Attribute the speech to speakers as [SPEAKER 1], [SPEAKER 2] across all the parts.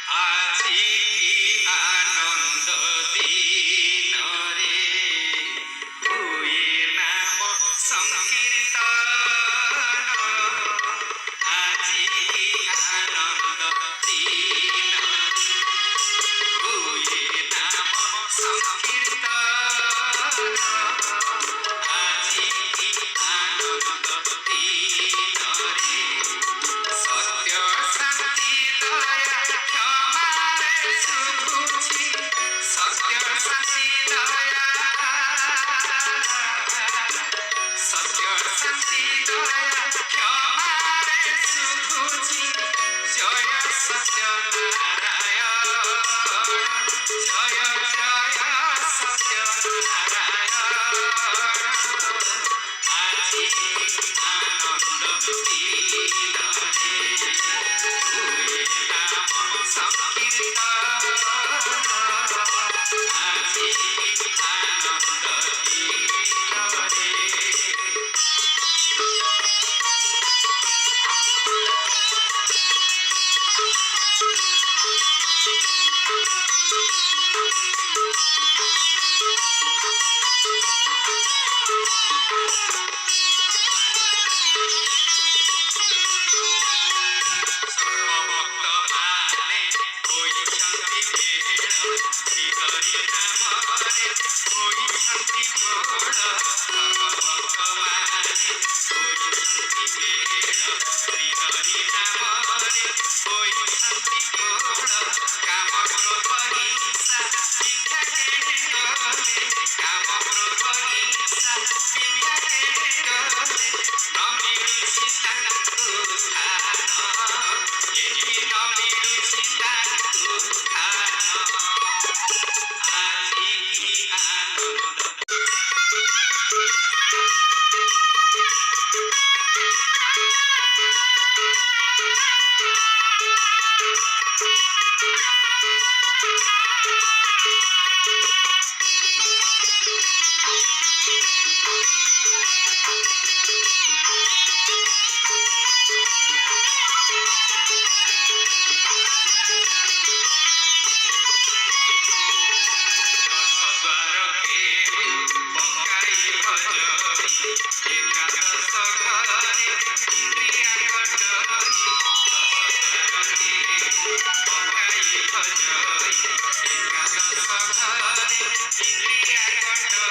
[SPEAKER 1] আজি কি আনন্দ দিনরে হুয়ে নাম সংকীর্তন। আজি কি আনন্দ দিনরে হুয়ে নাম সংকীর্তন। আজি কি আনন্দ দিনরে সত্য শান্তি দয়া ক্ষমারে শুভুছি। সত্য শান্তি দয়া সত্য শান্তি দয়া ক্ষমারে শুভুছি। জয় সত্য নারায়ণ, জয় জয় সত্য নারায়ণ। আজি আনন্দ দিনরে হুয়ে নাম সংকীর্তন। আজি আনন্দ দিনরে সর্বভক্ত মানে হইଛନ୍ତି ভেড়, শ্রীহরি নামরে হইଛନ୍ତି ঘোড়। সর্বভক্ত মানে হইଛନ୍ତି ভেড়, শ্রীহরি নামরে হইଛନ୍ତି ঘোড়। কাম ক্রোধ হিংসা মিথ্যা কেড়ে গলে, কাম ক্রোধ হিংসা মিথ্যা কেড়ে গলে। ন মিଳୁଛି ତାଙ୍କୁ ସ୍ଥାନ, ଏଠି ନ ମିଳୁଛି ତାଙ୍କୁ ସ୍ଥାନ। ଆଜି କି ଆନନ୍ଦ ଦଶଦ୍ୱାର କେହୁ ପକାଇ ଭଜଇ, ଏକାଦଶ ଘରେ ଇନ୍ଦ୍ରିୟା କଟଇ। ଦଶଦ୍ୱାର କେହୁ ପକାଇ ଭଜଇ, ଏକାଦଶ ଘରେ ଇନ୍ଦ୍ରିୟା କଟଇ।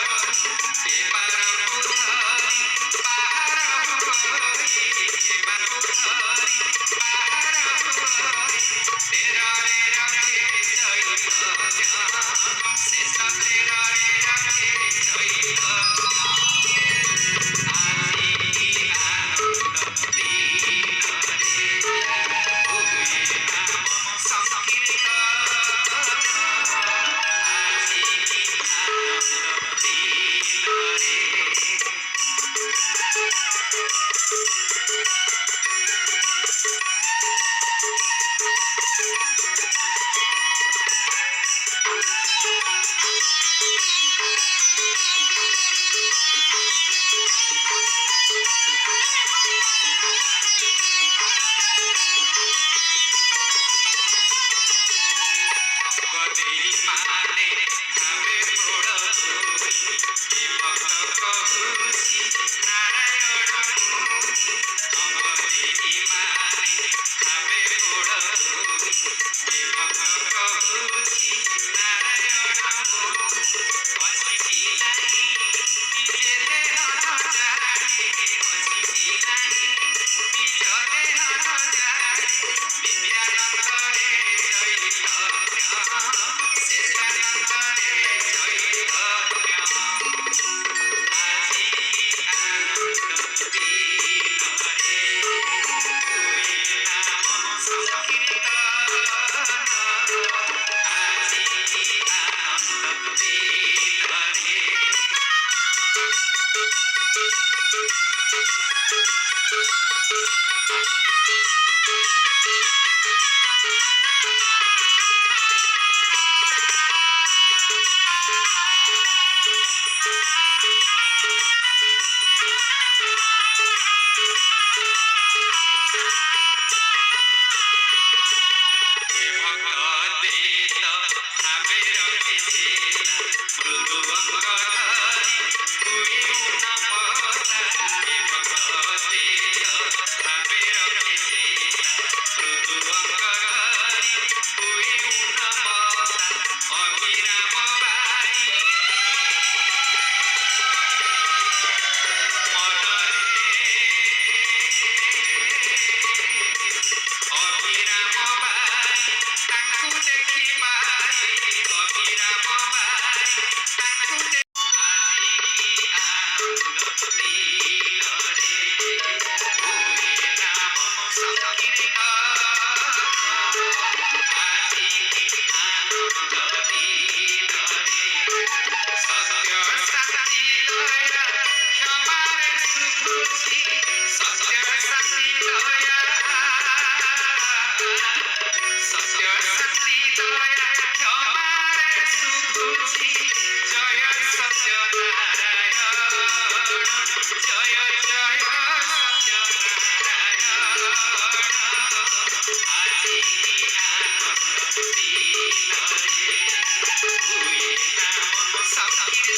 [SPEAKER 1] ଏବାରକୁ ଧରି ବାହାରକୁ ହୋଇ, ଏବାରକୁ ଧରି ବାହାରକୁ ହୋଇ। ତେରରେ ରଖେ ଚୈତନ୍ୟ, ଶେଷ ତେରରେ ରଖେ ଚୈତନ୍ୟ। আজি কি আনন্দ দিনরে হুয়ে নাম সংকীর্তন। আজি কি আনন্দ দিনরে ଗଦେଇ ମାନେ ଭାବେ ଭୋଳ ହୋଇ, ଏ ଭକ୍ତ କହୁଛି ନାରାୟଣ ମୁନି। ଗଦେଇ ମାନେ ଭାବେ ଭୋଳ ହୋଇ, ଏ ଭକ୍ତ କହୁଛି ନାରାୟଣ ମୁନି। ଅଛି କି ନାହିଁ ନିଜେ ଦେହ ନ ଜାଣେ, ଅଛି କି ନାହିଁ ନିଜ ଦେହ ନ ଜାଣେ। ବିଦ୍ୟାନନ୍ଦରେ ଚୈତନ୍ୟ, ଶେଷାନନ୍ଦରେ ଚୈତନ୍ୟ। আজি কি আনন্দ দিনরে হুয়ে নাম সংকীর্তন। আজি কি আনন্দ দিনরে ভক্ত ମୃଦୁ ଅଙ୍ଗ ଧରି ହୁଏ ଉନ୍ନମତା ଅଭିରାମ ବାଇ ମନରେ ଅଭିରାମ ବାଇ ତାଙ୍କୁ ଦେଖି ପାଇ ଅଭିରାମ ବାଇ ତାଙ୍କୁ ଆଜି ଆନନ୍ଦ ଦିନରେ ହୁଏ ନାମ ସଂକୀର୍ତ୍ତନ ଆଜି ଆନନ୍ଦ ଦିନରେ ସତ୍ୟ ଶାନ୍ତି ଦୟା କ୍ଷମାରେ ସୁଖୁଛି ସତ୍ୟ ଶାନ୍ତି ଦୟା ସତ୍ୟ ଶାନ୍ତି ଦୟା କ୍ଷମାରେ ସୁଖୁଛି ଜୟ ସତ୍ୟ ନାରାୟଣ ଜୟ ଜୟ ସତ୍ୟ ନାରାୟଣ ଆଜି ଆନନ୍ଦ ଦିନରେ ହୁଏ ନାମ ସଂକୀର୍ତ୍ତନ